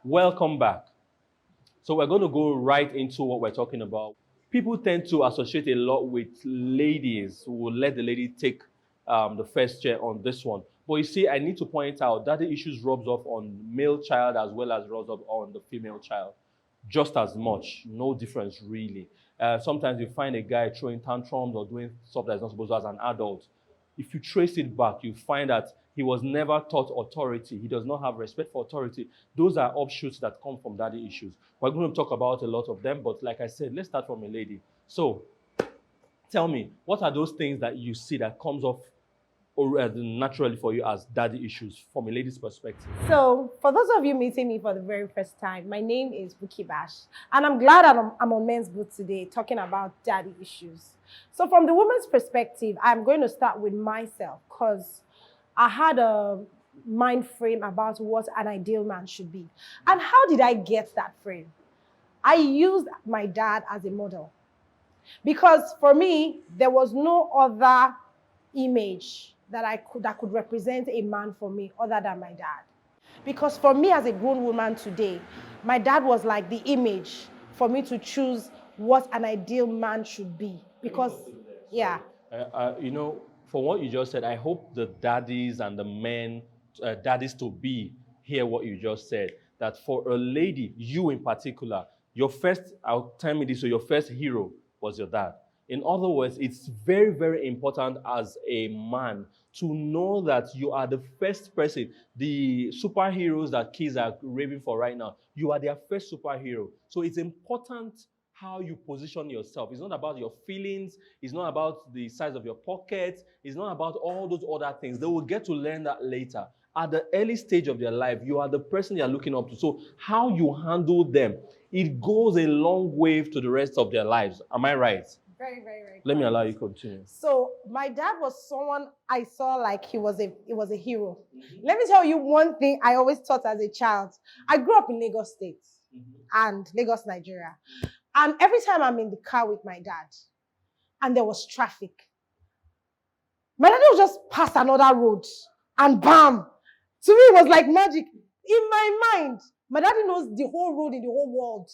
Welcome back. So we're going to go right into what we're talking about. People tend to associate a lot with ladies who will let the lady take the first chair on this one. But you see, I need to point out that the issues rubs off on male child as well as rubs off on the female child. Just as much, no difference really. Sometimes you find a guy throwing tantrums or doing stuff that's not supposed to as an adult. If you trace it back, you find that he was never taught authority. He does not have respect for authority. Those are offshoots that come from daddy issues. We're going to talk about a lot of them, but like I said, let's start from a lady. So, tell me, what are those things that you see that comes off naturally for you as daddy issues from a lady's perspective? So, for those of you meeting me for the very first time, my name is Buki Bash, and I'm glad I'm on Men's Booth today talking about daddy issues. So, from the woman's perspective, I'm going to start with myself because I had a mind frame about what an ideal man should be. And how did I get that frame? I used my dad as a model because for me, there was no other image that could represent a man for me other than my dad. Because for me as a grown woman today, my dad was like the image for me to choose what an ideal man should be. Because, yeah. For what you just said, I hope the daddies and the men, daddies to be, hear what you just said. That for a lady, you in particular, your first hero was your dad. In other words, it's very, very important as a man to know that you are the first person. The superheroes that kids are raving for right now, you are their first superhero. So it's important how you position yourself. It's not about your feelings. It's not about the size of your pocket. It's not about all those other things. They will get to learn that later. At the early stage of their life, you are the person they are looking up to. So how you handle them, it goes a long way to the rest of their lives. Am I right? Very, very, very. Let me allow you to continue. So my dad was someone I saw like he was a hero. Let me tell you one thing I always thought as a child. I grew up in Lagos State and Lagos, Nigeria. And every time I'm in the car with my dad and there was traffic, my dad would just pass another road and bam. To me, it was like magic. In my mind, my daddy knows the whole road in the whole world.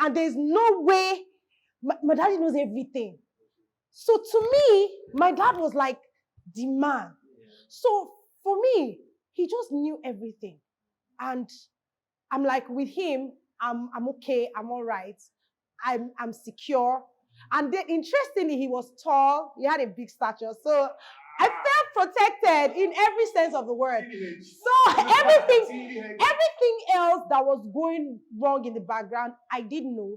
And there's no way my daddy knows everything. So to me, my dad was like the man. So for me, he just knew everything. And I'm like, with him, I'm okay, I'm all right. I'm secure. And then interestingly, he was tall, he had a big stature. So I felt protected in every sense of the word. So everything else that was going wrong in the background, I didn't know.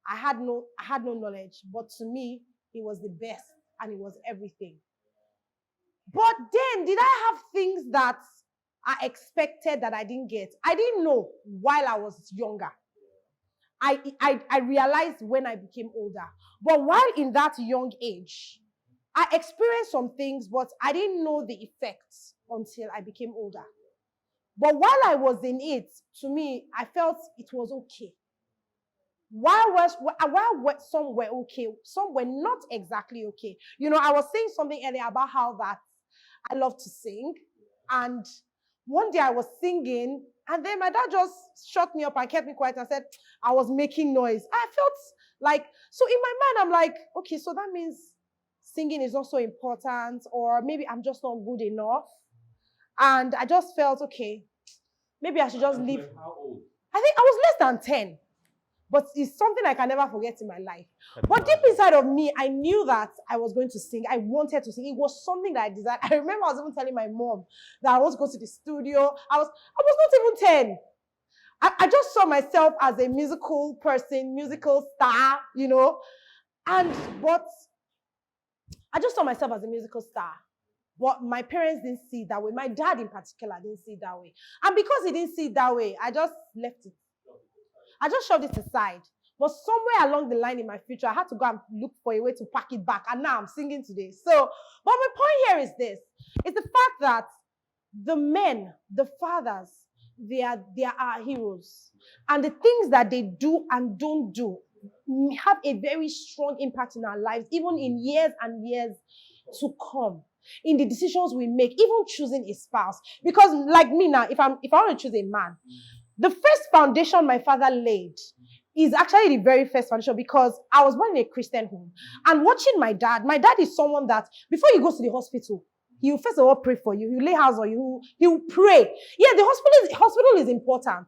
I had no knowledge. But to me, he was the best and he was everything. But then, did I have things that I expected that I didn't get? I didn't know while I was younger. I realized when I became older. But while in that young age, I experienced some things, but I didn't know the effects until I became older. But while I was in it, to me, I felt it was okay. While some were okay, some were not exactly okay. You know, I was saying something earlier about how that I love to sing. And one day I was singing, and then my dad just shut me up and kept me quiet and said I was making noise. I felt like, so in my mind, I'm like, okay, so that means singing is not so important, or maybe I'm just not good enough. And I just felt, okay, maybe I should just leave. How old? I think I was less than 10. But it's something I can never forget in my life. But deep inside of me, I knew that I was going to sing. I wanted to sing. It was something that I desired. I remember I was even telling my mom that I was going to go to the studio. I was not even 10. I just saw myself as a musical person, musical star, you know. But I just saw myself as a musical star. But my parents didn't see it that way. My dad in particular didn't see it that way. And because he didn't see it that way, I just left it. I just shoved it aside. But somewhere along the line in my future, I had to go and look for a way to pack it back. And now I'm singing today. So, but my point here is this. It's the fact that the men, the fathers, they are our heroes. And the things that they do and don't do have a very strong impact in our lives, even in years and years to come. In the decisions we make, even choosing a spouse. Because like me now, if I want to choose a man, The first foundation my father laid is actually the very first foundation because I was born in a Christian home. And watching my dad is someone that before you go to the hospital, he will first of all pray for you. He will lay hands on you. He will pray. Yeah, the hospital is important.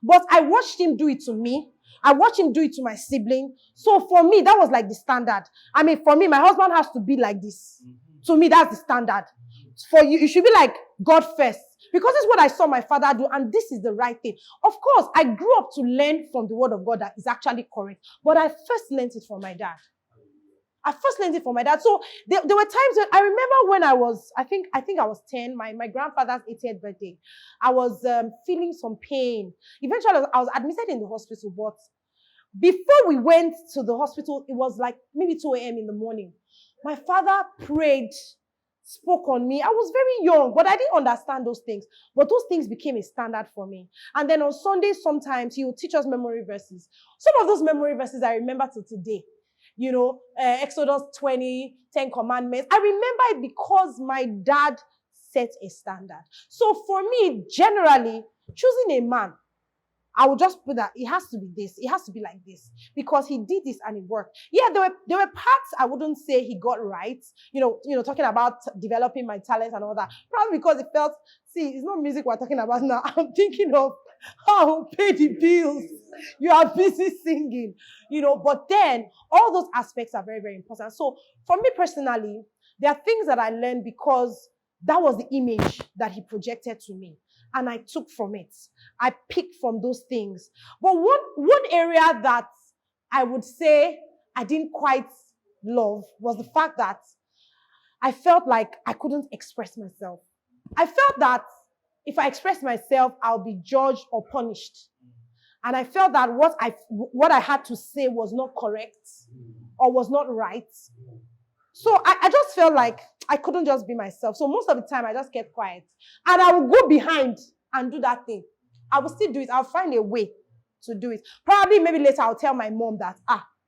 But I watched him do it to me. I watched him do it to my sibling. So for me, that was like the standard. I mean, for me, my husband has to be like this. To me, that's the standard. For you, you should be like God first. Because this is what I saw my father do, and this is the right thing. Of course, I grew up to learn from the word of God that is actually correct. But I first learned it from my dad. So there were times when I remember when I was, I think I was 10, my grandfather's 80th birthday. I was feeling some pain. Eventually, I was admitted in the hospital. But before we went to the hospital, it was like maybe 2 a.m. in the morning. My father prayed, spoke on me. I was very young, but I didn't understand those things. But those things became a standard for me. And then on Sundays, sometimes he would teach us memory verses. Some of those memory verses I remember till today. You know, Exodus 20, 10 Commandments. I remember it because my dad set a standard. So for me, generally, choosing a man, I would just put that it has to be this. It has to be like this because he did this and it worked. Yeah, there were parts I wouldn't say he got right. You know, talking about developing my talents and all that. Probably because it felt, see, it's not music we're talking about now. I'm thinking of how to pay the bills. You are busy singing, you know. But then all those aspects are very, very important. So for me personally, there are things that I learned because that was the image that he projected to me. And I took from it. I picked from those things. But one area that I would say I didn't quite love was the fact that I felt like I couldn't express myself. I felt that if I express myself, I'll be judged or punished. And I felt that what I had to say was not correct or was not right. So I just felt like I couldn't just be myself. So most of the time, I just kept quiet. And I would go behind and do that thing. I will still do it. I'll find a way to do it. Probably maybe later I'll tell my mom that,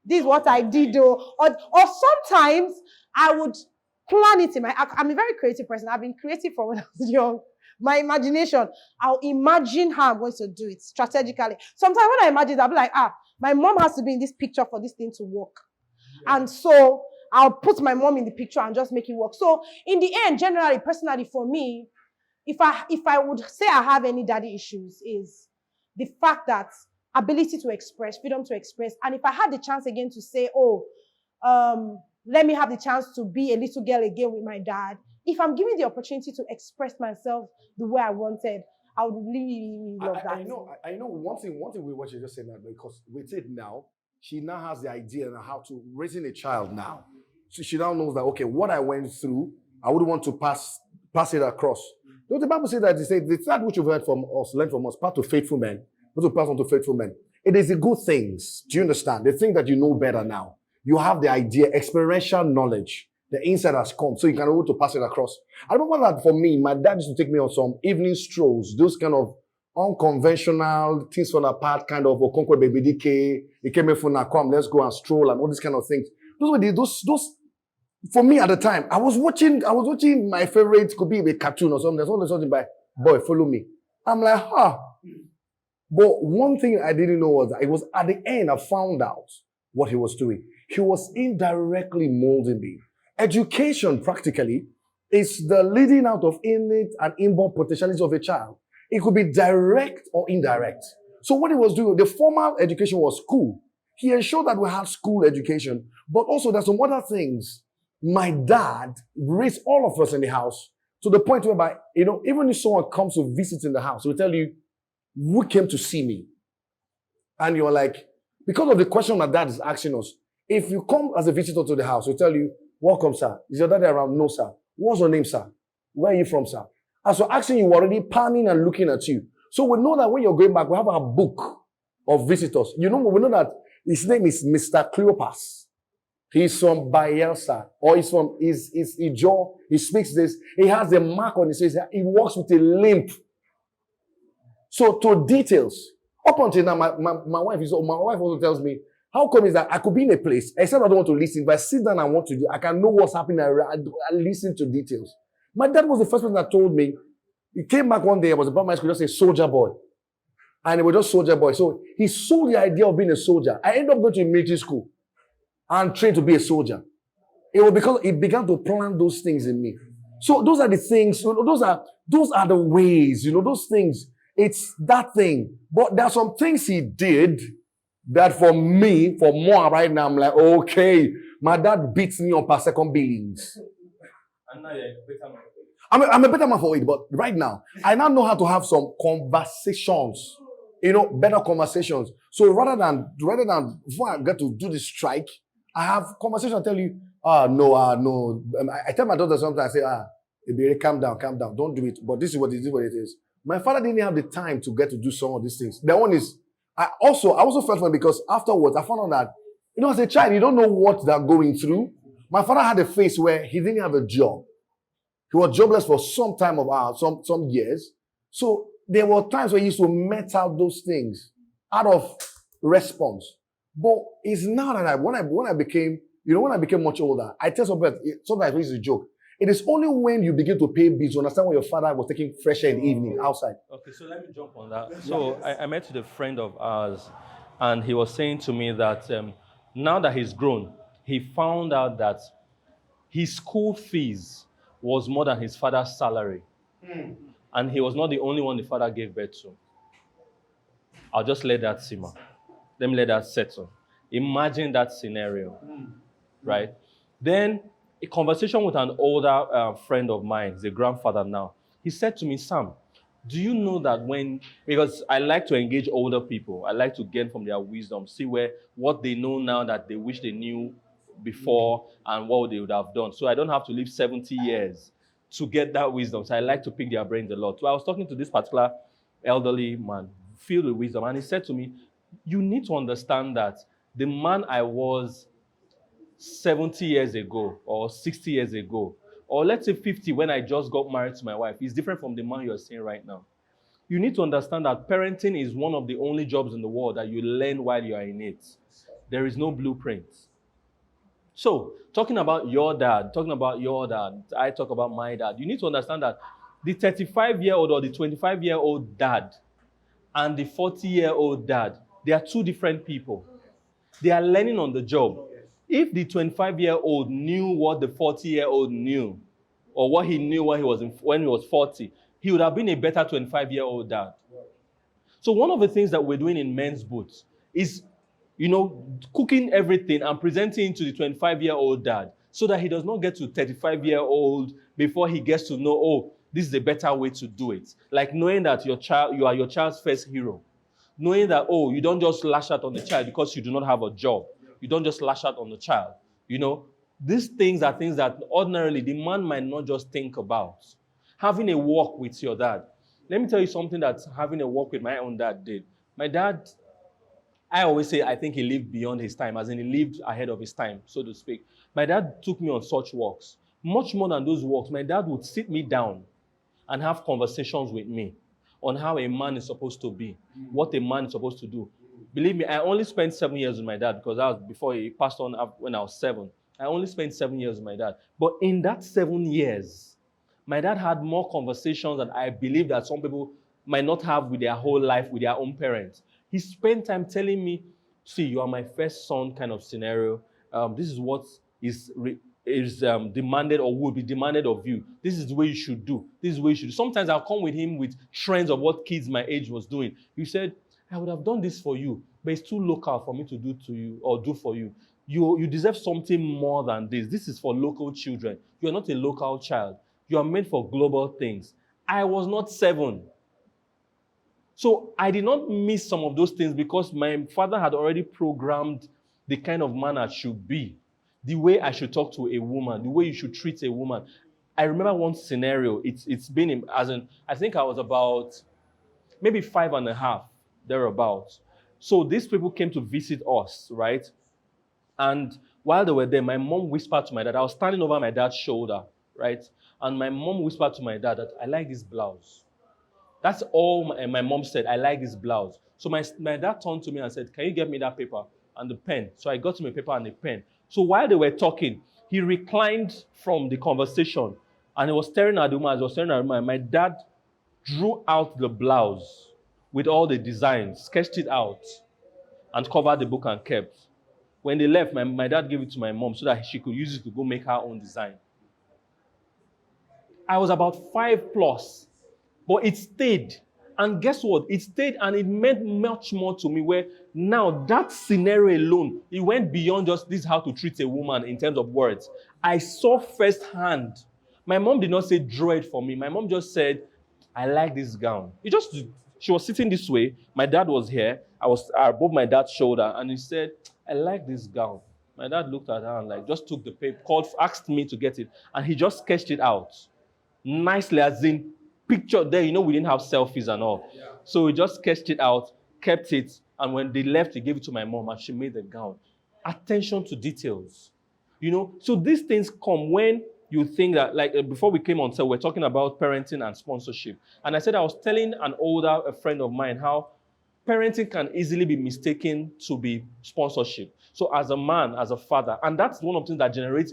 this is what I did. Or sometimes I would plan it in my... I'm a very creative person. I've been creative from when I was young. My imagination, I'll imagine how I'm going to do it strategically. Sometimes when I imagine it, I'll be like, my mom has to be in this picture for this thing to work. Yeah. And so I'll put my mom in the picture and just make it work. So in the end, generally, personally, for me, if I would say I have any daddy issues, is the fact that ability to express, freedom to express. And if I had the chance again to say, let me have the chance to be a little girl again with my dad, if I'm given the opportunity to express myself the way I wanted, I would really, really love that. I know one thing with what you just said now, because with it now, she now has the idea on how to raising a child now. So she now knows that, okay, what I went through, I wouldn't want to pass it across. Don't the Bible say that? They say, the third which you've heard from us, learn from us, part to faithful men, not to pass on to faithful men. It is the good things. Do you understand? The thing that you know better now. You have the idea, experiential knowledge. The insight has come, so you can able to pass it across. I remember that for me, my dad used to take me on some evening strolls, those kind of unconventional, things fall apart, kind of Okonkwo Baby DK, it came in for come, let's go and stroll and all these kind of things. Those for me at the time, I was watching my favorite, could be a cartoon or something. There's something by boy, follow me. I'm like, But one thing I didn't know was that it was at the end I found out what he was doing. He was indirectly molding me. Education, practically, is the leading out of innate and inborn potentialities of a child. It could be direct or indirect. So what he was doing, the formal education was school. He ensured that we had school education, but also there's some other things. My dad raised all of us in the house to the point whereby, even if someone comes to visit in the house, he'll tell you, who came to see me? And you're like, because of the question my dad is asking us, if you come as a visitor to the house, he'll tell you, welcome, sir. Is your daddy around? No, sir. What's your name, sir? Where are you from, sir? As we're asking you, we're already panning and looking at you. So we know that when you're going back, we have a book of visitors. We know that his name is Mr. Cleopas. He's from Bayelsa, or he's from Ijo. He speaks this. He has a mark on his face. He walks with a limp. So to details. Up until now, my wife also tells me, how come is that I could be in a place, except I don't want to listen, but I sit down and I want to do, I can know what's happening, I listen to details. My dad was the first person that told me, he came back one day, I was about my school, just a soldier boy. And they were just soldier boys. So he sold the idea of being a soldier. I ended up going to military school and trained to be a soldier. It was because he began to plant those things in me. So those are the things, those are the ways, those things. It's that thing. But there are some things he did that for me, for more right now, I'm like, okay, my dad beats me on per second billings. And now you're a better man. I'm a better man for it, but right now, I now know how to have some conversations, better conversations. So rather than before I get to do the strike, I have conversation. I tell you, no. I tell my daughter sometimes, I say, baby, calm down, don't do it. But this is what it is. My father didn't have the time to get to do some of these things. The one is, I also felt for because afterwards I found out that, as a child, you don't know what they're going through. My father had a phase where he didn't have a job. He was jobless for some time some years. So there were times where he used to met out those things out of response. But it's now that when I became much older, I tell sometimes it's a joke. It is only when you begin to pay bills you understand why your father was taking fresh air in the evening outside. Okay, so let me jump on that. So I met with a friend of ours, and he was saying to me that now that he's grown, he found out that his school fees was more than his father's salary. And he was not the only one the father gave birth to. I'll just let that simmer. Let me let that settle. Imagine that scenario, right? Then a conversation with an older friend of mine, he's a grandfather now. He said to me, Sam, do you know that because I like to engage older people, I like to gain from their wisdom, see what they know now that they wish they knew before and what they would have done. So I don't have to live 70 years to get that wisdom. So I like to pick their brains a lot. So I was talking to this particular elderly man, filled with wisdom, and he said to me, you need to understand that the man I was 70 years ago or 60 years ago, or let's say 50 when I just got married to my wife, is different from the man you're seeing right now. You need to understand that parenting is one of the only jobs in the world that you learn while you are in it. There is no blueprint. So, talking about your dad, I talk about my dad. You need to understand that the 35-year-old or the 25-year-old dad and the 40-year-old dad, they are two different people. They are learning on the job. If the 25-year-old knew what the 40-year-old knew, or what he knew when he was 40, he would have been a better 25-year-old dad. So one of the things that we're doing in Men's Boots is, cooking everything and presenting it to the 25-year-old dad so that he does not get to 35-year-old before he gets to know, this is a better way to do it. Like knowing that you are your child's first hero. Knowing that, you don't just lash out on the child because you do not have a job. You don't just lash out on the child. These things are things that ordinarily the man might not just think about. Having a walk with your dad. Let me tell you something that having a walk with my own dad did. My dad, I always say I think he lived beyond his time, as in he lived ahead of his time, so to speak. My dad took me on such walks. Much more than those walks, my dad would sit me down and have conversations with me on how a man is supposed to be, what a man is supposed to do. Believe me, I only spent 7 years with my dad because that was before he passed on when I was 7. I only spent 7 years with my dad. But in that 7 years, my dad had more conversations than I believe that some people might not have with their whole life with their own parents. He spent time telling me, see, you are my first son kind of scenario. This is what is demanded or will be demanded of you. This is the way you should do. This is the way you should do. Sometimes I'll come with him with trends of what kids my age was doing. He said, I would have done this for you, but it's too local for me to do to you or do for you. You deserve something more than this. This is for local children. You are not a local child. You are meant for global things. I was not 7. So I did not miss some of those things because my father had already programmed the kind of man I should be, the way I should talk to a woman, the way you should treat a woman. I remember one scenario. It's been I think I was about maybe 5.5, thereabouts. So these people came to visit us, right? And while they were there, my mom whispered to my dad. I was standing over my dad's shoulder, right? And my mom whispered to my dad that I like this blouse. That's all my mom said. I like this blouse. So my dad turned to me and said, can you get me that paper and the pen? So I got him a paper and a pen. So while they were talking, he reclined from the conversation and he was staring at the woman. As he was staring at the woman, my dad drew out the blouse with all the designs, sketched it out, and covered the book and kept. When they left, my dad gave it to my mom so that she could use it to go make her own design. I was about 5 plus, but it stayed. And guess what? It stayed and it meant much more to me, where now that scenario alone, it went beyond just this how to treat a woman in terms of words. I saw firsthand. My mom did not say draw it for me. My mom just said, I like this gown. She was sitting this way. My dad was here. I was above my dad's shoulder, and he said, I like this gown. My dad looked at her and like just took the paper, asked me to get it, and he just sketched it out nicely, as in picture there. We didn't have selfies and all. Yeah. So he just sketched it out, kept it, and when they left, he gave it to my mom, and she made the gown. Attention to details. So these things come when you think that, like before we came on set, we're talking about parenting and sponsorship. And I said I was telling a friend of mine how parenting can easily be mistaken to be sponsorship. So as a man, as a father, and that's one of the things that generates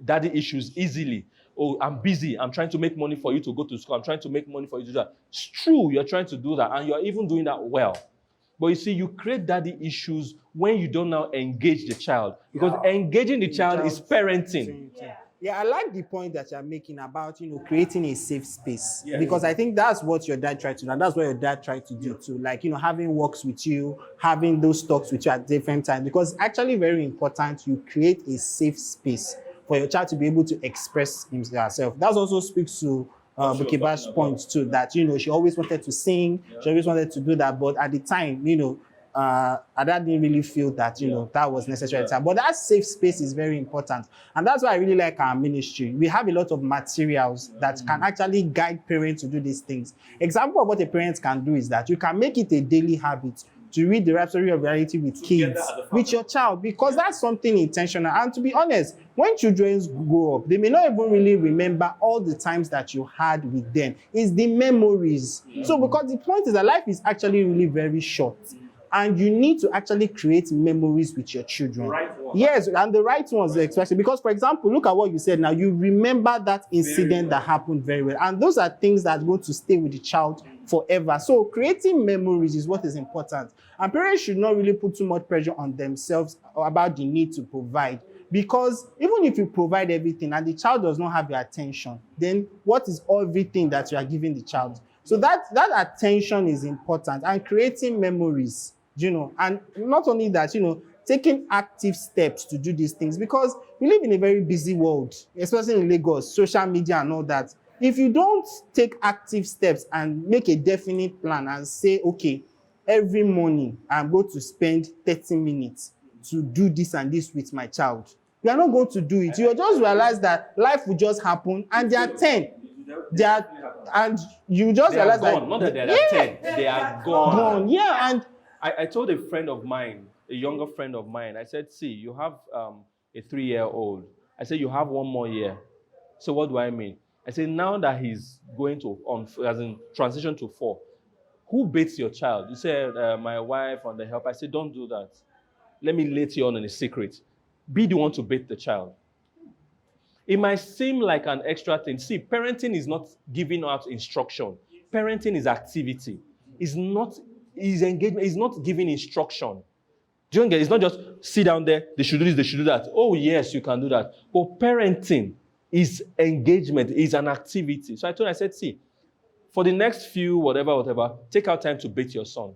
daddy issues easily. Oh, I'm busy. I'm trying to make money for you to go to school. I'm trying to make money for you to do that. It's true, you're trying to do that, and you're even doing that well. But you see, you create daddy issues when you don't now engage the child. Because engaging the child is parenting. Yeah, I like the point that you're making about, creating a safe space. Yeah. Because I think that's what your dad tried to do. And that's what your dad tried to do too. Like, having walks with you, having those talks with you at different times. Because it's actually very important you create a safe space for your child to be able to express himself. That also speaks to Bukiba's point too, that, she always wanted to sing. Yeah. She always wanted to do that. But at the time, Ada didn't really feel that, that was necessary at the time. But that safe space is very important. And that's why I really like our ministry. We have a lot of materials that can actually guide parents to do these things. Example of what a parent can do is that you can make it a daily habit to read the Rhapsody of Reality with kids, with your child, because that's something intentional. And to be honest, when children grow up, they may not even really remember all the times that you had with them. It's the memories. So because the point is that life is actually really very short. And you need to actually create memories with your children. Right ones. Yes, and the right ones, especially. Because, for example, look at what you said now. You remember that incident that happened very well. And those are things that are going to stay with the child forever. So creating memories is what is important. And parents should not really put too much pressure on themselves about the need to provide. Because even if you provide everything and the child does not have your attention, then what is everything that you are giving the child? So that attention is important. And creating memories, and not only that, taking active steps to do these things, because we live in a very busy world, especially in Lagos, social media and all that. If you don't take active steps and make a definite plan and say, okay, every morning I'm going to spend 30 minutes to do this and this with my child, you are not going to do it. You will just realize that life will just happen, and they are 10. And you just realize that. Not that they are 10, they are gone. Yeah, and I told a friend of mine, a younger friend of mine, I said, see, you have a 3-year-old. I said, you have 1 more year. So what do I mean? I said, now that he's going to, as in transition to 4, who baits your child? You said, my wife and the help. I said, don't do that. Let me let you on in a secret. Be the one to bait the child. It might seem like an extra thing. See, parenting is not giving out instruction. Parenting is activity. It's engagement. It's not giving instruction. Do you get it? It's not just sit down there, they should do this, they should do that. Oh, yes, you can do that. But parenting is engagement, is an activity. So I said, see, for the next few, whatever, take out time to bait your son.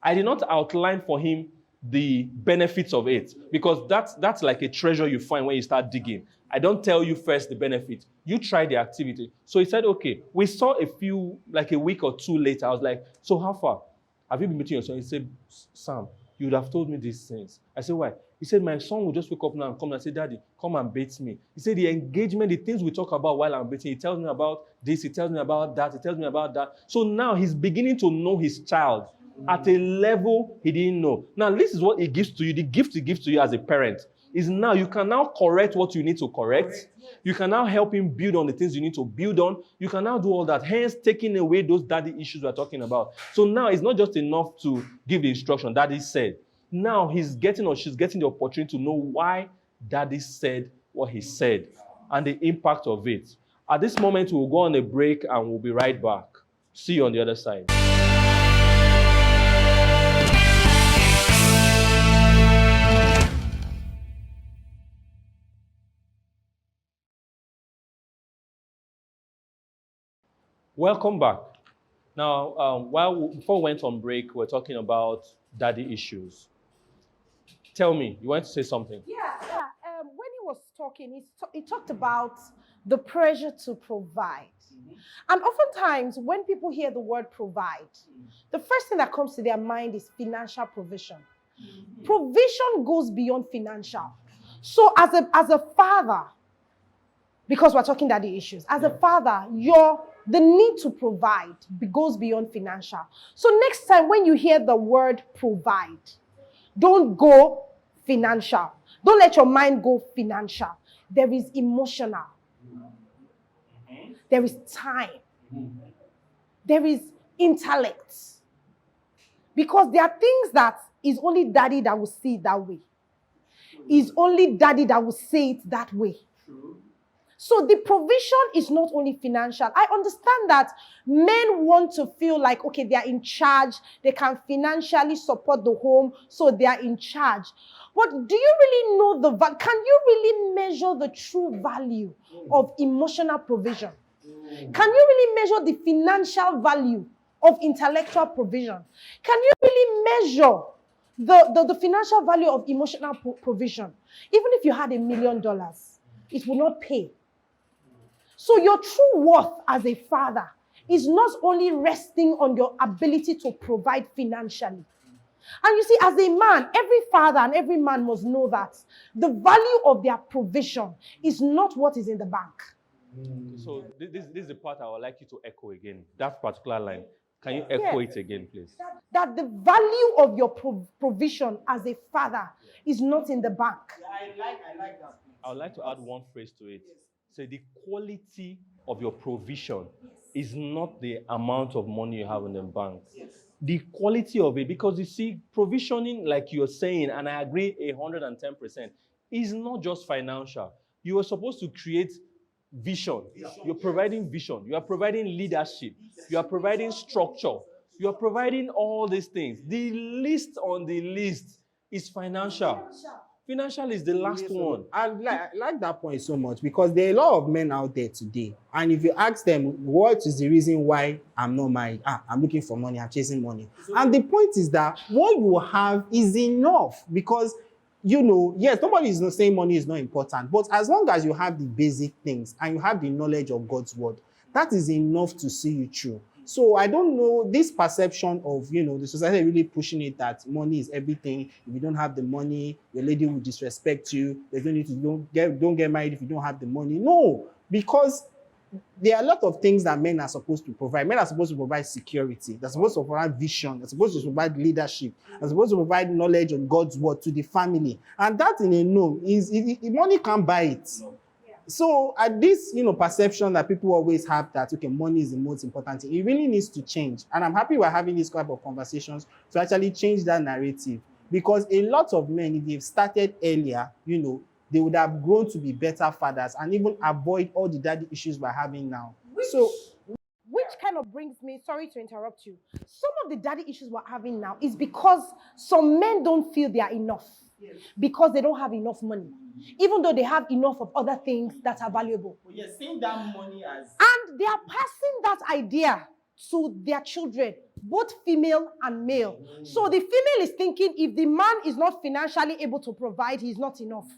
I did not outline for him the benefits of it, because that's like a treasure you find when you start digging. I don't tell you first the benefit. You try the activity. So he said, okay. We saw a week or 2 later. I was like, so how far? Have you been meeting your son? He said, Sam, you would have told me these things. I said, why? He said, my son will just wake up now and come and say, Daddy, come and bait me. He said, the engagement, the things we talk about while I'm baiting, he tells me about this, he tells me about that, he tells me about that. So now he's beginning to know his child at a level he didn't know. Now, this is what he gives to you. The gift he gives to you as a parent is now you can now correct what you need to correct. You can now help him build on the things you need to build on. You can now do all that, hence taking away those daddy issues we're talking about. So now it's not just enough to give the instruction, Daddy said. Now he's getting or she's getting the opportunity to know why Daddy said what he said and the impact of it. At this moment, we'll go on a break and we'll be right back. See you on the other side. Welcome back. Now, before we went on break, we're talking about daddy issues. Tell me, you want to say something? Yeah. When he was talking, he talked about the pressure to provide. And oftentimes, when people hear the word provide, the first thing that comes to their mind is financial provision. Provision goes beyond financial. So as a father, because we're talking daddy issues, as a father, the need to provide goes beyond financial. So next time when you hear the word provide, don't go financial. Don't let your mind go financial. There is emotional. There is time. There is intellect. Because there are things that is only daddy that will see it that way. Is only daddy that will say it that way. So the provision is not only financial. I understand that men want to feel like, okay, they are in charge. They can financially support the home, so they are in charge. But do you really know can you really measure the true value of emotional provision? Can you really measure the financial value of intellectual provision? Can you really measure the financial value of emotional provision? Even if you had $1 million, it will not pay. So your true worth as a father is not only resting on your ability to provide financially. And you see, as a man, every father and every man must know that the value of their provision is not what is in the bank. So this is the part I would like you to echo again. That particular line. Can you echo it again, please? That the value of your provision as a father is not in the bank. I like that. I would like to add one phrase to it. Say the quality of your provision is not the amount of money you have in the bank. The quality of it, because you see, provisioning, like you're saying, and I agree 110%, is not just financial. You are supposed to create vision. You're providing vision. You are providing leadership. You are providing structure. You are providing all these things. The least on the list is financial. Financial is the last one. I like that point so much because there are a lot of men out there today. And if you ask them, what is the reason why I'm not married? I'm looking for money. I'm chasing money. And the point is that what you have is enough because, yes, nobody is not saying money is not important. But as long as you have the basic things and you have the knowledge of God's word, that is enough to see you through. So I don't know this perception of, the society really pushing it that money is everything. If you don't have the money, your lady will disrespect you. There's no need to don't get married if you don't have the money. No, because there are a lot of things that men are supposed to provide. Men are supposed to provide security. They're supposed to provide vision. They're supposed to provide leadership. They're supposed to provide knowledge of God's word to the family. And that in a money can't buy it. So at this, perception that people always have that, okay, money is the most important thing, it really needs to change. And I'm happy we're having this type of conversations to actually change that narrative. Because a lot of men, if they've started earlier, they would have grown to be better fathers and even avoid all the daddy issues we're having now. Which kind of brings me, sorry to interrupt you, some of the daddy issues we're having now is because some men don't feel they are enough. Because they don't have enough money. Even though they have enough of other things that are valuable. But you're seeing that money as... And they are passing that idea to their children, both female and male. So the female is thinking if the man is not financially able to provide, he's not enough.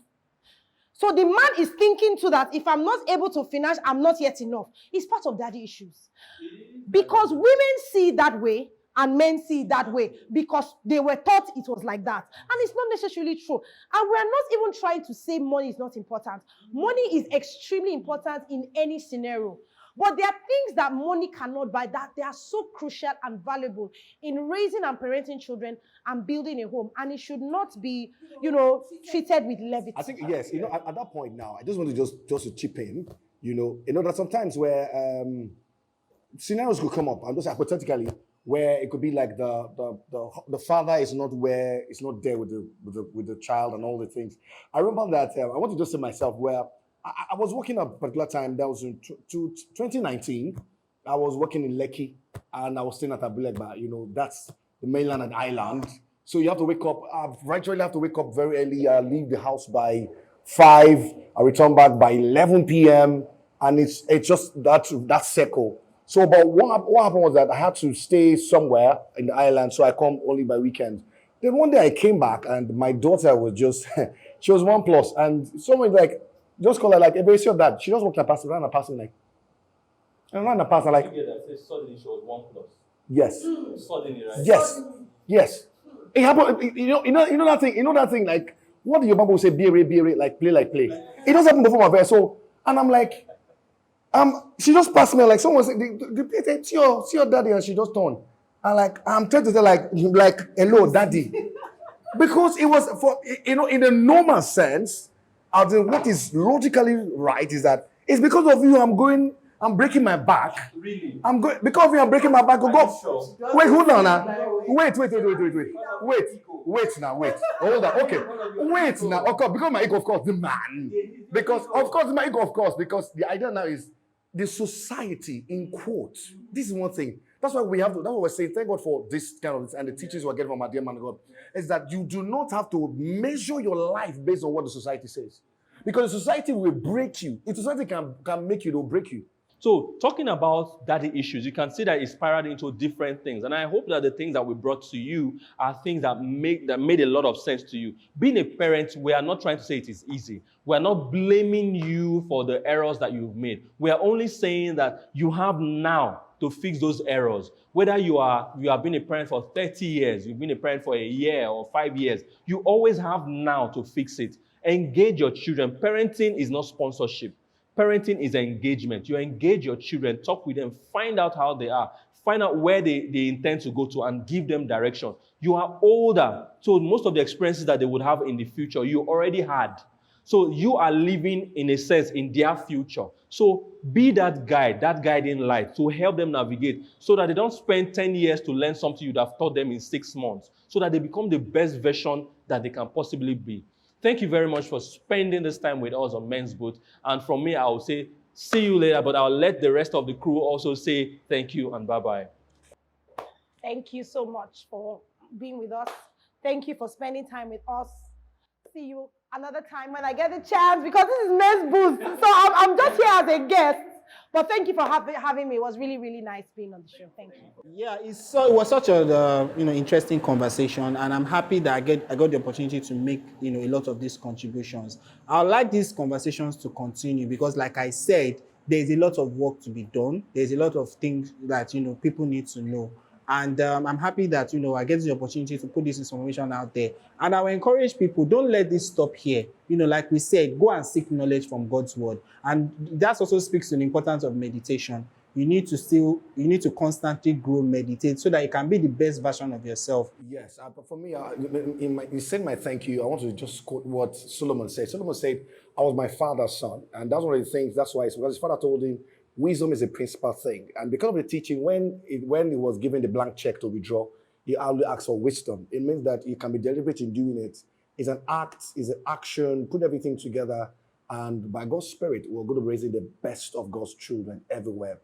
So the man is thinking too that if I'm not able to finance, I'm not yet enough. It's part of daddy issues. Because women see it that way, and men see it that way because they were taught it was like that. And it's not necessarily true. And we're not even trying to say money is not important. Money is extremely important in any scenario. But there are things that money cannot buy that they are so crucial and valuable in raising and parenting children and building a home. And it should not be, treated with levity. I think, yes, at that point now, I just want to just to chip in, that sometimes where scenarios could come up, and just hypothetically, where it could be like the father is not there with the child and all the things. I remember that I want to just say myself where I was working at a particular time. That was in 2019. I was working in Lekki and I was staying at Abulegba. That's the mainland and island. So you have to wake up. I virtually have to wake up very early. I leave the house by 5. I return back by 11 p.m. And it's just that circle. So, but what happened was that I had to stay somewhere in the island, so I come only by weekends. Then one day I came back and my daughter was just, she was 1+, and someone like, just call her like, embrace your dad. She just walked past me, ran past me like, and ran past her like, Suddenly she was 1+. yes. Suddenly, right? Yes, yes. It happened. You know that thing. You know that thing. Like, what do your Bible say? Be a like play. It doesn't happen before my verse. So, and I'm like, she just passed me like someone said, see your daddy, and she just turned. And like, I'm trying to tell like, hello, daddy, because it was for in a normal sense. As in what is logically right is that it's because of you I'm breaking my back. Really? I'm going because of you. I'm breaking my back. Go. Sure. Wait, hold on now. Wait now. Wait. Hold on. Okay. Wait now. Of course, because my ego, of course, the man. Because of course, my ego, of course, because the idea now is the society in quotes. This is one thing. That's why we have to. That's what we're saying. Thank God for this kind of and the teachings we're getting from our dear man of God. Is that you do not have to measure your life based on what the society says, because the society will break you. The society can make you, it will break you. So, talking about daddy issues, you can see that it spiraled into different things. And I hope that the things that we brought to you are things that made a lot of sense to you. Being a parent, we are not trying to say it is easy. We are not blaming you for the errors that you've made. We are only saying that you have now to fix those errors. Whether you have been a parent for 30 years, you've been a parent for a year or 5 years, you always have now to fix it. Engage your children. Parenting is not sponsorship. Parenting is engagement. You engage your children, talk with them, find out how they are, find out where they intend to go to, and give them direction. You are older, so most of the experiences that they would have in the future, you already had. So you are living, in a sense, in their future. So be that guide, that guiding light to help them navigate so that they don't spend 10 years to learn something you'd have taught them in 6 months, so that they become the best version that they can possibly be. Thank you very much for spending this time with us on Men's Boot. And from me, I will say, see you later, but I'll let the rest of the crew also say thank you and bye-bye. Thank you so much for being with us. Thank you for spending time with us. See you another time when I get the chance, because this is Men's Boost. So I'm just here as a guest. But thank you for having me. It was really, really nice being on the show. Thank you. Yeah, it was such a interesting conversation, and I'm happy that I got the opportunity to make a lot of these contributions. I would like these conversations to continue because, like I said, there's a lot of work to be done. There's a lot of things that people need to know. And I'm happy that I get the opportunity to put this information out there. And I will encourage people, don't let this stop here. Like we said, go and seek knowledge from God's word. And that also speaks to the importance of meditation. You need to constantly grow, meditate, so that you can be the best version of yourself. Yes, but for me, in saying my thank you, I want to just quote what Solomon said. Solomon said, "I was my father's son," and that's one of the things. That's why, because his father told him, wisdom is a principal thing. And because of the teaching, when he was given the blank check to withdraw, he only asked for wisdom. It means that you can be deliberate in doing it. It's an act, it's an action, put everything together, and by God's Spirit, we're going to raise the best of God's children everywhere.